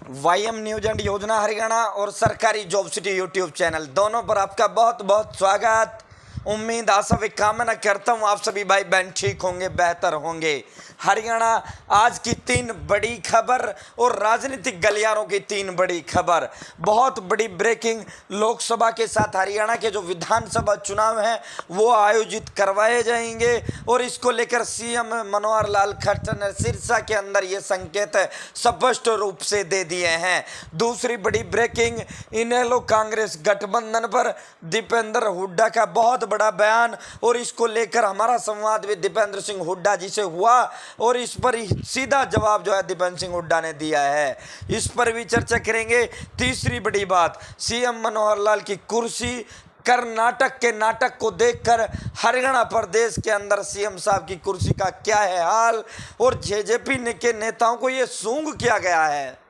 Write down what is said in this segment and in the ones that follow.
वाईएम news and योजना हरियाणा और सरकारी जॉब सिटी यूट्यूब चैनल दोनों पर आपका बहुत बहुत स्वागत। उम्मीद आशा व कामना करता हूँ आप सभी भाई बहन ठीक होंगे, बेहतर होंगे। हरियाणा आज की 3 बड़ी खबर और राजनीतिक गलियारों की 3 बड़ी खबर। बहुत बड़ी ब्रेकिंग, लोकसभा के साथ हरियाणा के जो विधानसभा चुनाव हैं वो आयोजित करवाए जाएंगे और इसको लेकर सीएम मनोहर लाल खट्टर ने सिरसा के अंदर ये संकेत स्पष्ट रूप से दे दिए हैं। दूसरी बड़ी ब्रेकिंग, इनेलो कांग्रेस गठबंधन पर दीपेंद्र हुड्डा का बहुत बड़ा बयान और इसको लेकर हमारा संवाद भी दीपेंद्र सिंह हुड्डा जी से हुआ और इस पर सीधा जवाब जो है दीपेंद्र सिंह हुड्डा ने दिया है। इस पर भी चर्चा करेंगे। तीसरी बड़ी बात, सीएम मनोहर लाल की कुर्सी, कर्नाटक के नाटक को देखकर हरियाणा प्रदेश के अंदर सीएम साहब की कुर्सी का क्या है हाल और जेजेपी के नेताओं को ये सूंघ किया गया है।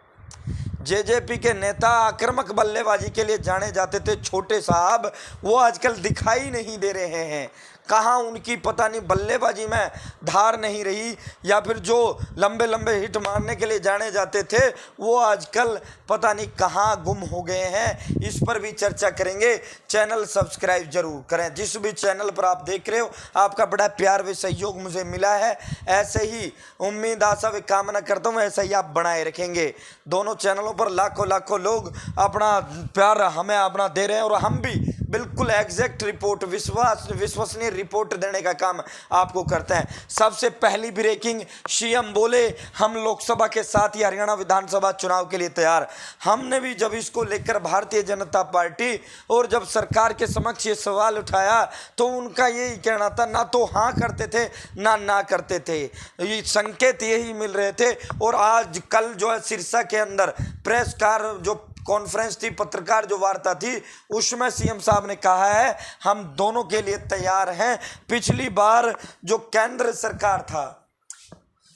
जेजेपी के नेता आक्रामक बल्लेबाजी के लिए जाने जाते थे छोटे साहब, वो आजकल दिखाई नहीं दे रहे हैं। कहाँ उनकी पता नहीं बल्लेबाजी में धार नहीं रही या फिर जो लंबे लंबे हिट मारने के लिए जाने जाते थे वो आजकल पता नहीं कहाँ गुम हो गए हैं। इस पर भी चर्चा करेंगे। चैनल सब्सक्राइब जरूर करें। जिस भी चैनल पर आप देख रहे हो आपका बड़ा प्यार व सहयोग मुझे मिला है, ऐसे ही उम्मीद आशा व कामना करता हूँ ऐसा ही आप बनाए रखेंगे। दोनों चैनलों पर लाखों लाखों लोग अपना प्यार हमें अपना दे रहे हैं और हम भी बिल्कुल एग्जैक्ट रिपोर्ट, विश्वसनीय रिपोर्ट देने का काम आपको करते हैं। सबसे पहली ब्रेकिंग, सीएम बोले हम लोकसभा के साथ ही हरियाणा विधानसभा चुनाव के लिए तैयार। हमने भी जब इसको लेकर भारतीय जनता पार्टी और जब सरकार के समक्ष ये सवाल उठाया तो उनका यही कहना था, ना तो हाँ करते थे ना करते थे, ये संकेत यही मिल रहे थे। और आज कल जो है सिरसा के अंदर प्रेस कार जो कॉन्फ्रेंस थी, पत्रकार जो वार्ता थी, उसमें सीएम साहब ने कहा है हम दोनों के लिए तैयार हैं। पिछली बार जो केंद्र सरकार था,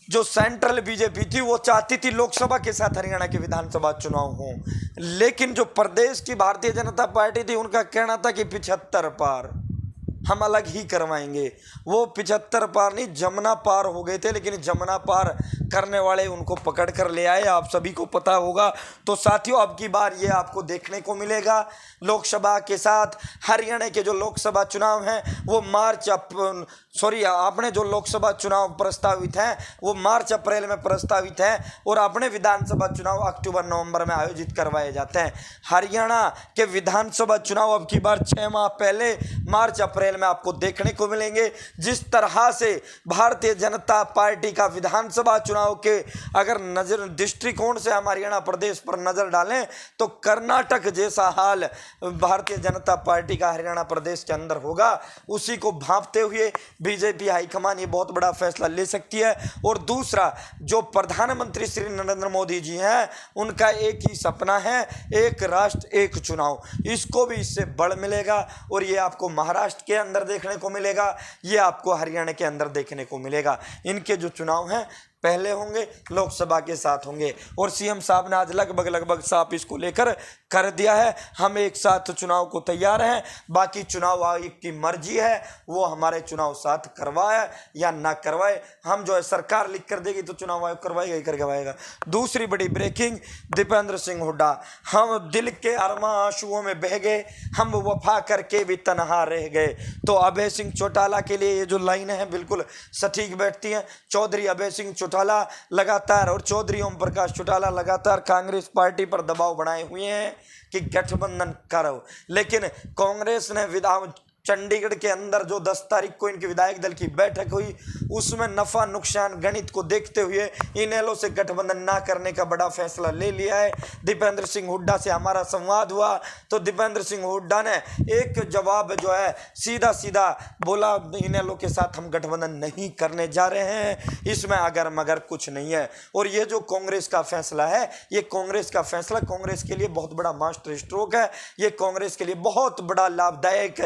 जो सेंट्रल बीजेपी थी, वो चाहती थी लोकसभा के साथ हरियाणा के विधानसभा चुनाव हों, लेकिन जो प्रदेश की भारतीय जनता पार्टी थी उनका कहना था कि 75 पार हम अलग ही करवाएंगे। वो 75 पार नहीं, जमुना पार हो गए थे, लेकिन जमुना पार करने वाले उनको पकड़ कर ले आए, आप सभी को पता होगा। तो साथियों अब की बार ये आपको देखने को मिलेगा। लोकसभा के साथ हरियाणा के जो लोकसभा चुनाव हैं वो अपने जो लोकसभा चुनाव प्रस्तावित हैं वो मार्च अप्रैल में प्रस्तावित हैं और अपने विधानसभा चुनाव अक्टूबर नवंबर में आयोजित करवाए जाते हैं। हरियाणा के विधानसभा चुनाव अब की बार 6 माह पहले मार्च अप्रैल में आपको देखने को मिलेंगे। जिस तरह से भारतीय जनता पार्टी का विधानसभा चुनाव के अगर नजर दृष्टिकोण से हम हरियाणा प्रदेश पर नजर डालें तो कर्नाटक जैसा हाल भारतीय जनता पार्टी का हरियाणा प्रदेश के अंदर होगा। उसी को भांपते हुए बीजेपी हाईकमान ये बहुत बड़ा फैसला ले सकती है। और दूसरा, जो प्रधानमंत्री श्री नरेंद्र मोदी जी हैं उनका एक ही सपना है, एक राष्ट्र एक चुनाव। इसको भी इससे बल मिलेगा और ये आपको महाराष्ट्र के अंदर देखने को मिलेगा, ये आपको हरियाणा के अंदर देखने को मिलेगा। इनके जो चुनाव हैं पहले होंगे, लोकसभा के साथ होंगे और सीएम साहब ने आज लगभग साफ इसको लेकर कर दिया है। हम एक साथ चुनाव को तैयार हैं, बाकी चुनाव आयोग की मर्जी है, वो हमारे चुनाव साथ करवाए या ना करवाए। हम जो है सरकार लिख कर देगी तो चुनाव आयोग करवाएगा ही करवाएगा। दूसरी बड़ी ब्रेकिंग, दीपेंद्र सिंह हुड्डा, हम दिल के अरमा आंसुओं में बह गए, हम वफा करके भी तनहा रह गए। तो अभय सिंह चौटाला के लिए ये जो लाइन है बिल्कुल सटीक बैठती है। चौधरी अभय सिंह चौटाला लगातार और चौधरी ओम प्रकाश चौटाला लगातार कांग्रेस पार्टी पर दबाव बनाए हुए हैं कि गठबंधन करो, लेकिन कांग्रेस ने चंडीगढ़ के अंदर जो 10 तारीख को इनकी विधायक दल की बैठक हुई उसमें नफा नुकसान गणित को देखते हुए इनेलो से गठबंधन ना करने का बड़ा फैसला ले लिया है। दीपेंद्र सिंह हुड्डा से हमारा संवाद हुआ तो दीपेंद्र सिंह हुड्डा ने एक जवाब जो है सीधा बोला, इनेलो के साथ हम गठबंधन नहीं करने जा रहे हैं, इसमें अगर मगर कुछ नहीं है। और ये जो कांग्रेस का फैसला है, ये कांग्रेस का फैसला कांग्रेस के लिए बहुत बड़ा मास्टर स्ट्रोक है, ये कांग्रेस के लिए बहुत बड़ा लाभदायक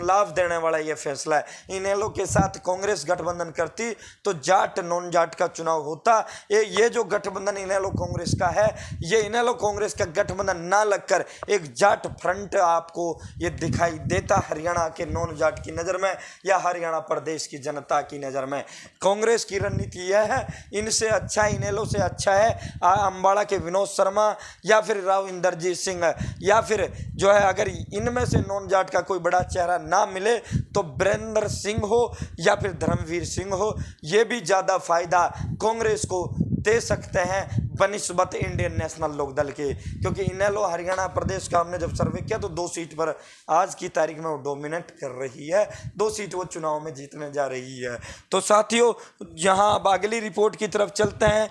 लाभ देने वाला ये फैसला है। इनेलो के साथ कांग्रेस गठबंधन करती तो जाट नॉन जाट का चुनाव होता। ये जो गठबंधन इनेलो कांग्रेस का है, ये इनेलो कांग्रेस का गठबंधन ना लगकर एक जाट फ्रंट आपको ये दिखाई देता हरियाणा के नॉन जाट की नज़र में या हरियाणा प्रदेश की जनता की नज़र में। कांग्रेस की रणनीति यह है, इनसे अच्छा, इनेलो से अच्छा है अम्बाड़ा के विनोद शर्मा या फिर राव इंद्रजीत सिंह, या फिर जो है अगर इनमें से नॉन जाट का कोई बड़ा चेहरा ना मिले तो बीरेंद्र सिंह हो या फिर धर्मवीर सिंह हो, ये भी ज़्यादा फायदा कांग्रेस को दे सकते हैं बनिस्बत इंडियन नेशनल लोकदल के। क्योंकि इनेलो हरियाणा प्रदेश का हमने जब सर्वे किया तो 2 सीट पर आज की तारीख में वो डोमिनेट कर रही है, 2 सीट वो चुनाव में जीतने जा रही है। तो साथियों, यहाँ अब अगली रिपोर्ट की तरफ चलते हैं।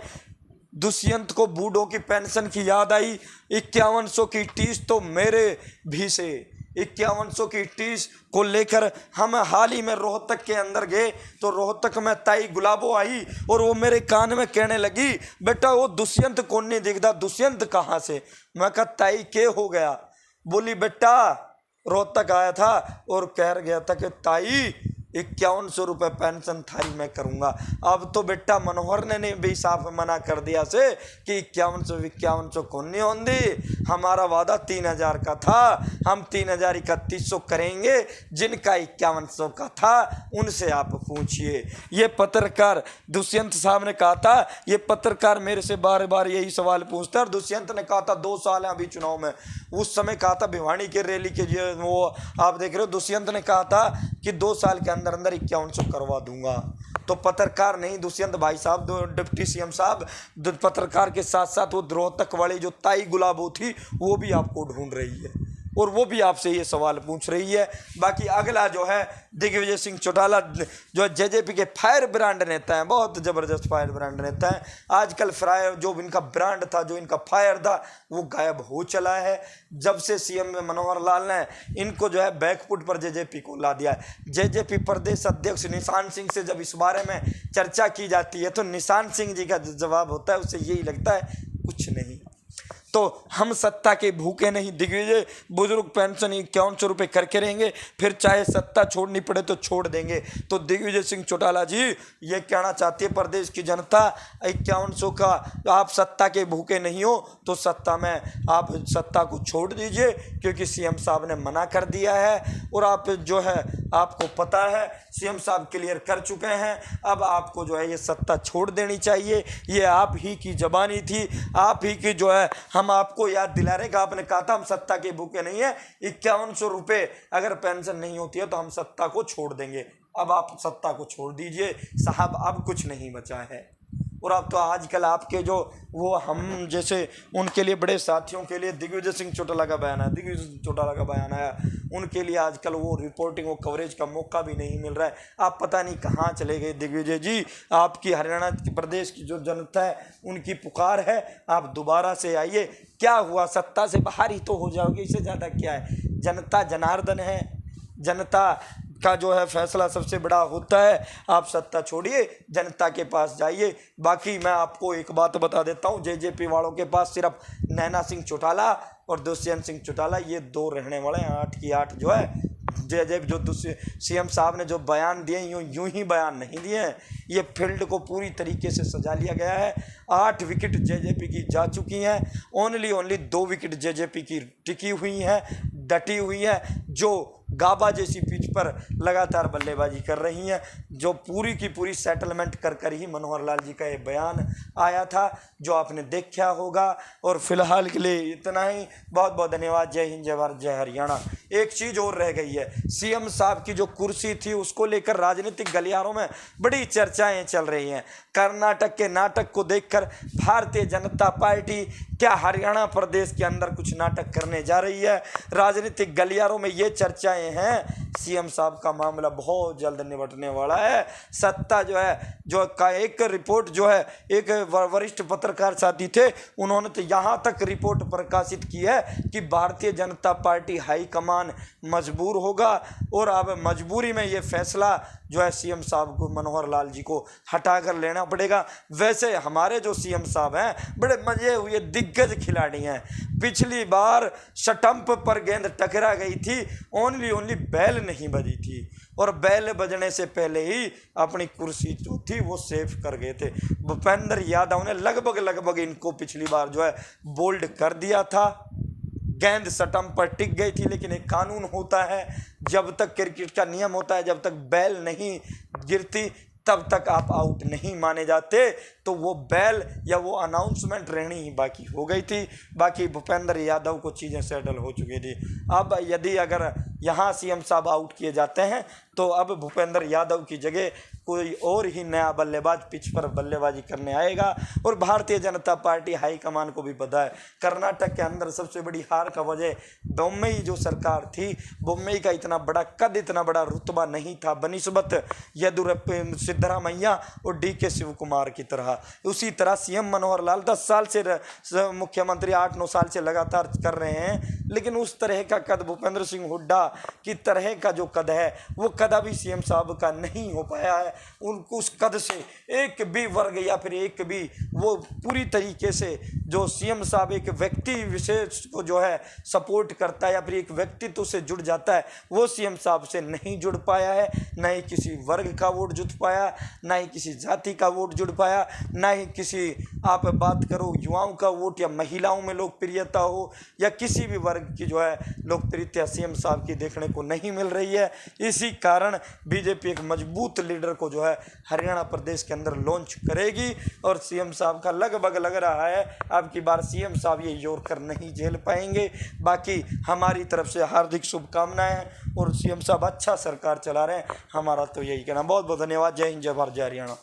दुष्यंत को बूढ़ों की पेंशन की याद आई, 5100 की टीस तो मेरे भी से। 5100 की टीस को लेकर हम हाल ही में रोहतक के अंदर गए तो रोहतक में ताई गुलाबो आई और वो मेरे कान में कहने लगी, बेटा वो दुष्यंत कौन नहीं दिखता, दुष्यंत कहाँ से। मैं कहा ताई के हो गया। बोली बेटा रोहतक आया था और कह गया था कि ताई 5100 रुपये पेंशन थारी मैं करूँगा। अब तो बेटा मनोहर ने भी साफ मना कर दिया से कि 5100 कौन नहीं होंगी, हमारा वादा 3000 का था, हम 3000 करेंगे, जिनका 5100 का था उनसे आप पूछिए। ये पत्रकार दुष्यंत साहब ने कहा था, ये पत्रकार मेरे से बार बार यही सवाल पूछता है और दुष्यंत ने कहा था 2 साल है अभी चुनाव में, उस समय कहा था भिवानी के रैली के वो आप देख रहे हो, दुष्यंत ने कहा था कि 2 साल के अंदर 5100 करवा दूंगा। तो पत्रकार नहीं, दुष्यंत भाई साहब डिप्टी सीएम साहब, पत्रकार के साथ साथ वो रोहतक वाली जो ताई गुलाबो थी वो भी आपको ढूंढ रही है और वो भी आपसे ये सवाल पूछ रही है। बाकी अगला जो है दिग्विजय सिंह चौटाला जो जेजेपी के फायर ब्रांड नेता हैं, बहुत ज़बरदस्त फायर ब्रांड नेता हैं। आजकल फायर जो इनका ब्रांड था, जो इनका फायर था, वो गायब हो चला है। जब से सीएम मनोहर लाल ने इनको जो है बैकफुट पर जेजेपी को ला दिया है। जेजेपी प्रदेश अध्यक्ष निशान सिंह से जब इस बारे में चर्चा की जाती है तो निशान सिंह जी का जवाब होता है, उससे यही लगता है कुछ नहीं। तो हम सत्ता के भूखे नहीं, दिग्विजय बुजुर्ग पेंशन 5100 रुपये करके रहेंगे, फिर चाहे सत्ता छोड़नी पड़े तो छोड़ देंगे। तो दिग्विजय सिंह चौटाला जी ये कहना चाहती है प्रदेश की जनता, 5100 का आप सत्ता के भूखे नहीं हो तो सत्ता में आप सत्ता को छोड़ दीजिए, क्योंकि सीएम साहब ने मना कर दिया है और आप जो है आपको पता है सीएम साहब क्लियर कर चुके हैं। अब आपको जो है ये सत्ता छोड़ देनी चाहिए, ये आप ही की ज़बानी थी, आप ही की जो है हम आपको याद दिला रहे कि आपने कहा था हम सत्ता के भूखे नहीं है, 5100 रुपये अगर पेंशन नहीं होती है तो हम सत्ता को छोड़ देंगे। अब आप सत्ता को छोड़ दीजिए साहब, अब कुछ नहीं बचा है। और अब तो आजकल आपके जो वो हम जैसे उनके लिए बड़े साथियों के लिए दिग्विजय सिंह चौटाला का बयान है, दिग्विजय सिंह चौटाला का बयान आया, उनके लिए आजकल वो रिपोर्टिंग वो कवरेज का मौका भी नहीं मिल रहा है। आप पता नहीं कहाँ चले गए दिग्विजय जी। आपकी हरियाणा प्रदेश की जो जनता है उनकी पुकार है, आप दोबारा से आइए। क्या हुआ, सत्ता से बाहर ही तो हो जाओगे, इससे ज़्यादा क्या है। जनता जनार्दन है, जनता का जो है फैसला सबसे बड़ा होता है। आप सत्ता छोड़िए, जनता के पास जाइए। बाकी मैं आपको एक बात बता देता हूँ, जेजेपी वालों के पास सिर्फ नैना सिंह चौटाला और दुष्यंत सिंह चौटाला ये 2 रहने वाले हैं। 8 की 8 जो है जो सीएम साहब ने जो बयान दिए यूं ही बयान नहीं दिए हैं, ये फील्ड को पूरी तरीके से सजा लिया गया है। 8 विकेट जेजेपी की जा चुकी हैं, ओनली 2 विकेट जेजेपी की टिकी हुई हैं, डटी हुई है, जो गाबा जैसी पिच पर लगातार बल्लेबाजी कर रही हैं, जो पूरी की पूरी सेटलमेंट कर ही मनोहर लाल जी का ये बयान आया था जो आपने देखा होगा। और फिलहाल के लिए इतना ही, बहुत बहुत धन्यवाद। जय हिंद, जय भारत, जय हरियाणा। एक चीज़ और रह गई है, सीएम साहब की जो कुर्सी थी उसको लेकर राजनीतिक गलियारों में बड़ी चर्चाएं चल रही हैं। कर्नाटक के नाटक को देखकर भारतीय जनता पार्टी क्या हरियाणा प्रदेश के अंदर कुछ नाटक करने जा रही है। राजनीतिक गलियारों में ये चर्चाएं हैं, सीएम साहब का मामला बहुत जल्द निपटने वाला है। सत्ता जो है जो का एक रिपोर्ट जो है एक वरिष्ठ पत्रकार साथी थे, उन्होंने तो यहाँ तक रिपोर्ट प्रकाशित की है कि भारतीय जनता पार्टी हाईकमान मजबूर होगा और अब मजबूरी में ये फैसला जो है सीएम साहब को, मनोहर लाल जी को हटाकर लेना पड़ेगा। वैसे हमारे जो सीएम साहब हैं बड़े मजे हुए दिग्गज खिलाड़ी हैं। पिछली बार स्टंप पर गेंद टकरा गई थी, ओनली बैल बेल नहीं बजी थी, और बेल बजने से पहले ही अपनी कुर्सी जो थी वो सेफ कर गए थे। भूपेंद्र यादव ने लगभग इनको पिछली बार जो है बोल्ड कर दिया था। गेंद स्टंप पर टिक गई थी, लेकिन एक कानून होता है, जब तक क्रिकेट का नियम होता है, जब तक बैल नहीं गिरती तब तक आप आउट नहीं माने जाते। तो वो बैल या वो अनाउंसमेंट रहनी ही बाकी हो गई थी। बाकी भूपेंद्र यादव को चीज़ें सेटल हो चुकी थी। अब यदि अगर यहाँ सीएम साहब आउट किए जाते हैं तो अब भूपेंद्र यादव की जगह कोई और ही नया बल्लेबाज पिच पर बल्लेबाजी करने आएगा। और भारतीय जनता पार्टी हाईकमान को भी पता है, कर्नाटक के अंदर सबसे बड़ी हार का वजह बोम्मई जो सरकार थी, बोम्मई का इतना बड़ा कद, इतना बड़ा रुतबा नहीं था बनिस्बत सिद्धरामैया और DK शिव कुमार की तरह। उसी तरह सीएम मनोहर लाल 10 साल से मुख्यमंत्री 8-9 साल से लगातार कर रहे हैं, लेकिन उस तरह का कद भूपेंद्र सिंह हुड्डा की तरह का जो कद है वो कद अभी सीएम साहब का नहीं हो पाया है। उनको उस कद से एक भी वर्ग या फिर एक भी वो पूरी तरीके से जो सीएम साहब एक व्यक्ति विशेष को जो है सपोर्ट करता है या फिर एक व्यक्तित्व से जुड़ जाता है, वो सीएम साहब से नहीं जुड़ पाया है। न ही किसी वर्ग का वोट जुट पाया, ना ही किसी जाति का वोट जुड़ पाया, ना ही किसी आप बात करो युवाओं का वोट या महिलाओं में लोकप्रियता हो या किसी भी वर्ग की जो है लोकप्रियता सीएम साहब की देखने को नहीं मिल रही है। इसी कारण बीजेपी एक मजबूत लीडर को जो है हरियाणा प्रदेश के अंदर लॉन्च करेगी और सीएम साहब का लगभग लग रहा है अब की बार सीएम साहब ये जोर कर नहीं झेल पाएंगे। बाकी हमारी तरफ से हार्दिक शुभकामनाएं और सीएम साहब अच्छा सरकार चला रहे हैं, हमारा तो यही कहना। बहुत बहुत धन्यवाद। जय हिंद, जय भारत, जय हरियाणा।